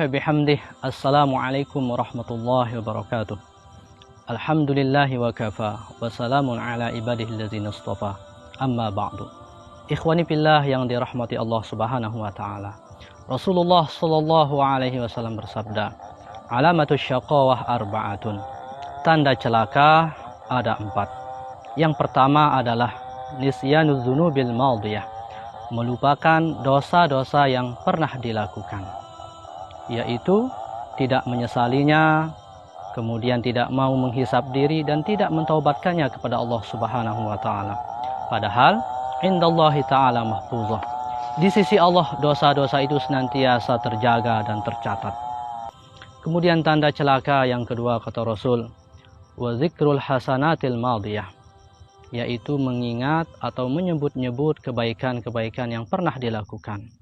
wa bihamdih. Assalamualaikum warahmatullahi wabarakatuh. Alhamdulillahi wa kafa wa salamun ala ibadihi allazina istafa. Amma ba'du. Ikhwani fillah yang dirahmati Allah Subhanahu wa taala. Rasulullah sallallahu alaihi wasallam bersabda, "Alamatus syaqawah arba'atun." Tanda celaka ada 4. Yang pertama adalah nisyanuz dzunubil madiyah, melupakan dosa-dosa yang pernah dilakukan, yaitu tidak menyesalinya, kemudian tidak mau menghisap diri dan tidak mentaubatkannya kepada Allah Subhanahu wa taala. Padahal indallahi taala mahfuzah. Di sisi Allah dosa-dosa itu senantiasa terjaga dan tercatat. Kemudian tanda celaka yang kedua kata Rasul, wa zikrul hasanatil madiyah, yaitu mengingat atau menyebut-nyebut kebaikan-kebaikan yang pernah dilakukan.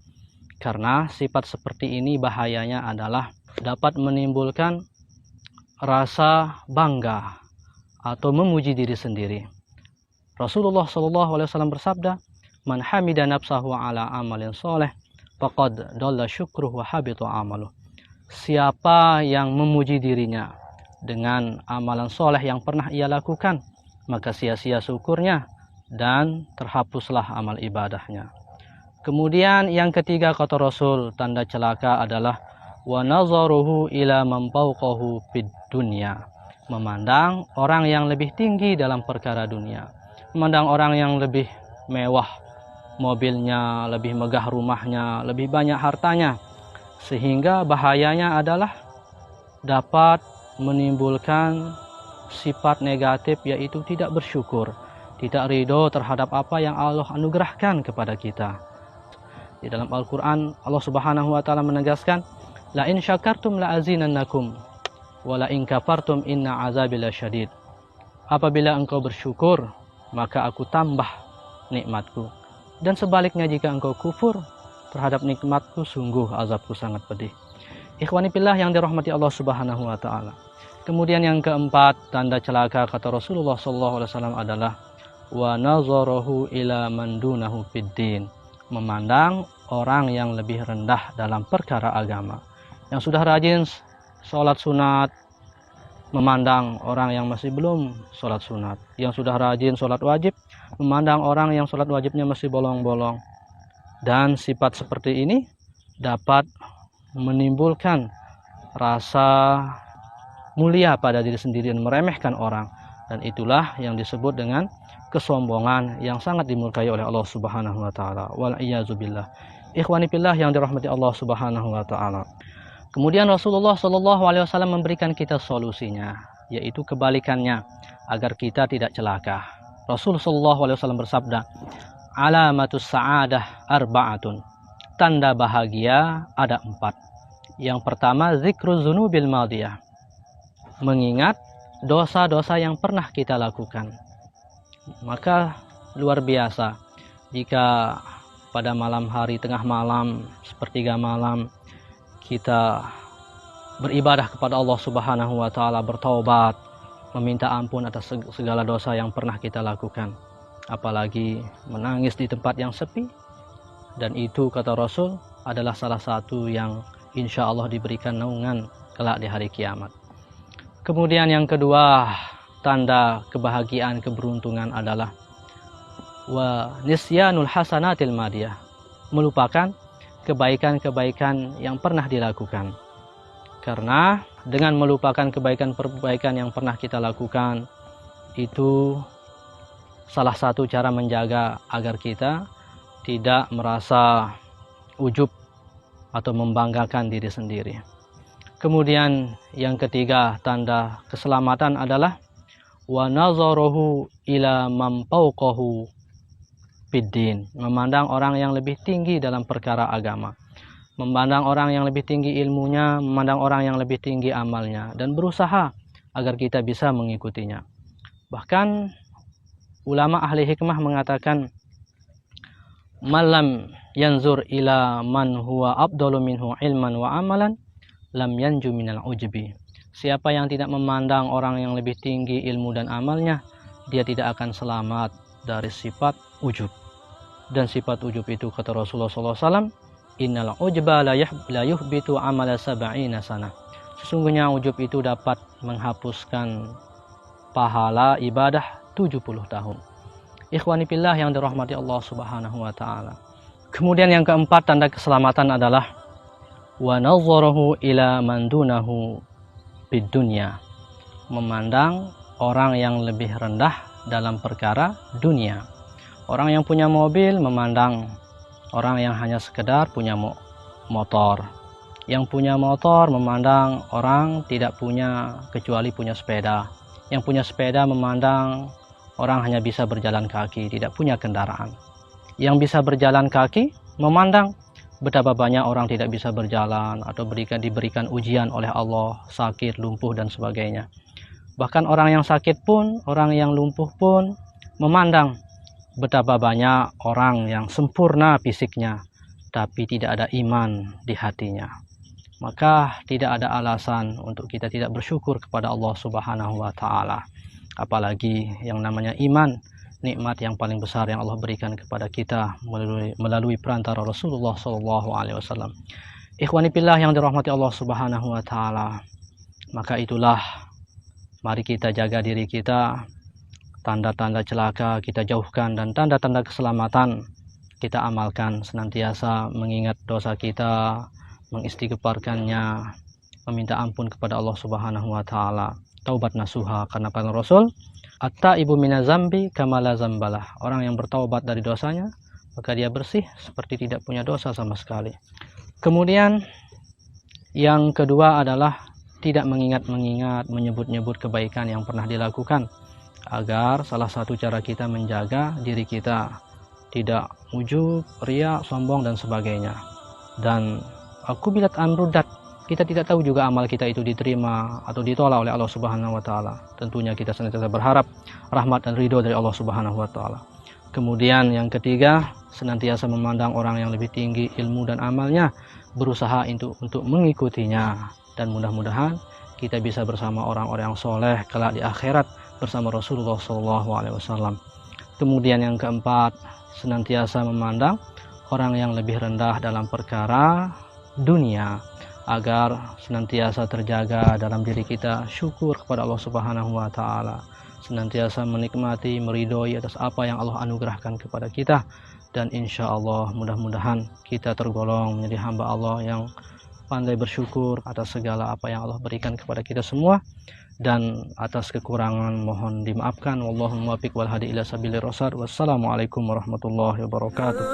Karena sifat seperti ini bahayanya adalah dapat menimbulkan rasa bangga atau memuji diri sendiri. Rasulullah SAW bersabda, "Man hamida nafsahu ala amalin soleh, faqad dhalla syukruhu wa habita amaluh." Siapa yang memuji dirinya dengan amalan soleh yang pernah ia lakukan, maka sia-sia syukurnya dan terhapuslah amal ibadahnya. Kemudian yang ketiga kata Rasul, tanda celaka adalah wa nazaruhu ila man fawqahu fid dunya, memandang orang yang lebih tinggi dalam perkara dunia, memandang orang yang lebih mewah mobilnya, lebih megah rumahnya, lebih banyak hartanya, sehingga bahayanya adalah dapat menimbulkan sifat negatif, yaitu tidak bersyukur, tidak ridho terhadap apa yang Allah anugerahkan kepada kita. Di dalam Al-Quran Allah Subhanahu wa taala menegaskan, la in syakartum la azinannakum wa la in kafartum inna azabi lasyadid. Apabila engkau bersyukur, maka aku tambah nikmatku, dan sebaliknya jika engkau kufur terhadap nikmatku, sungguh azabku sangat pedih. Ikhwani fillah yang dirahmati Allah Subhanahu wa taala. Kemudian yang keempat, tanda celaka kata Rasulullah SAW adalah wa nazarahu ila man dunahu fiddin, memandang orang yang lebih rendah dalam perkara agama. Yang sudah rajin sholat sunat memandang orang yang masih belum sholat sunat. Yang sudah rajin sholat wajib memandang orang yang sholat wajibnya masih bolong-bolong. Dan sifat seperti ini dapat menimbulkan rasa mulia pada diri sendiri dan meremehkan orang. Dan itulah yang disebut dengan kesombongan yang sangat dimurkai oleh Allah Subhanahu wa taala. Wal iyyazubillah. Ikhwani fillah yang dirahmati Allah Subhanahu wa taala. Kemudian Rasulullah SAW memberikan kita solusinya, yaitu kebalikannya, agar kita tidak celaka. Rasulullah SAW bersabda, alamatus sa'adah arba'atun. Tanda bahagia ada 4. Yang pertama, zikruz dzunubil madiyah, mengingat dosa-dosa yang pernah kita lakukan. Maka luar biasa jika pada malam hari, tengah malam, sepertiga malam, kita beribadah kepada Allah Subhanahu wa taala, bertaubat, meminta ampun atas segala dosa yang pernah kita lakukan. Apalagi menangis di tempat yang sepi. Dan itu kata Rasul adalah salah satu yang insya Allah diberikan naungan kelak di hari kiamat. Kemudian yang kedua, tanda kebahagiaan, keberuntungan adalah wa nisyanul hasanatil madiyah, melupakan kebaikan-kebaikan yang pernah dilakukan. Karena dengan melupakan kebaikan-kebaikan yang pernah kita lakukan, itu salah satu cara menjaga agar kita tidak merasa ujub atau membanggakan diri sendiri. Kemudian yang ketiga, tanda keselamatan adalah wa nazaruhu ila man fawqahu fiddin, memandang orang yang lebih tinggi dalam perkara agama, memandang orang yang lebih tinggi ilmunya, memandang orang yang lebih tinggi amalnya, dan berusaha agar kita bisa mengikutinya. Bahkan ulama ahli hikmah mengatakan, malam yanzur ila man huwa afdalu minhu ilman wa amalan lam yanju minal ujbi. Siapa yang tidak memandang orang yang lebih tinggi ilmu dan amalnya, dia tidak akan selamat dari sifat ujub. Dan sifat ujub itu kata Rasulullah SAW, innal ujba la yuhbitu amala sab'ina sanah. Sesungguhnya ujub itu dapat menghapuskan pahala ibadah 70 tahun. Ikhwani fillah yang dirahmati Allah Subhanahu wa taala. Kemudian yang keempat tanda keselamatan adalah wa nadharahu ila man dunahu bid dunya. Memandang orang yang lebih rendah dalam perkara dunia. Orang yang punya mobil memandang orang yang hanya sekedar punya motor. Yang punya motor memandang orang tidak punya kecuali punya sepeda. Yang punya sepeda memandang orang hanya bisa berjalan kaki, tidak punya kendaraan. Yang bisa berjalan kaki memandang betapa banyak orang tidak bisa berjalan atau diberikan ujian oleh Allah, sakit, lumpuh dan sebagainya. Bahkan orang yang sakit pun, orang yang lumpuh pun memandang betapa banyak orang yang sempurna fisiknya tapi tidak ada iman di hatinya. Maka tidak ada alasan untuk kita tidak bersyukur kepada Allah Subhanahu wa taala. Apalagi yang namanya iman, nikmat yang paling besar yang Allah berikan kepada kita melalui perantara Rasulullah SAW. Ikhwani fillah yang dirahmati Allah Subhanahu wa taala. Maka itulah, mari kita jaga diri kita, tanda-tanda celaka kita jauhkan dan tanda-tanda keselamatan kita amalkan, senantiasa mengingat dosa kita, mengistighfarkannya, meminta ampun kepada Allah Subhanahu wa taala, taubat nasuha, karena kata Rasul, at-taibu minazambi kamala zambalah. Orang yang bertaubat dari dosanya, maka dia bersih seperti tidak punya dosa sama sekali. Kemudian yang kedua adalah tidak mengingat-mengingat, menyebut-nyebut kebaikan yang pernah dilakukan, agar salah satu cara kita menjaga diri kita tidak ujub, riya, sombong dan sebagainya. Dan akubilat amrudat, kita tidak tahu juga amal kita itu diterima atau ditolak oleh Allah Subhanahu wa taala. Tentunya kita senantiasa berharap rahmat dan ridho dari Allah Subhanahu wa taala. Kemudian yang ketiga, senantiasa memandang orang yang lebih tinggi ilmu dan amalnya, berusaha untuk mengikutinya, dan mudah-mudahan kita bisa bersama orang-orang yang soleh kelak di akhirat bersama Rasulullah SAW. Kemudian yang keempat, senantiasa memandang orang yang lebih rendah dalam perkara dunia, agar senantiasa terjaga dalam diri kita syukur kepada Allah Subhanahu wa taala, senantiasa menikmati, meridhoi atas apa yang Allah anugerahkan kepada kita, dan insya Allah mudah-mudahan kita tergolong menjadi hamba Allah yang pandai bersyukur atas segala apa yang Allah berikan kepada kita semua, dan atas kekurangan mohon dimaafkan. Wallahul muwaffiq wal hadi ila sabilir rasyad. Wassalamualaikum warahmatullahi wabarakatuh.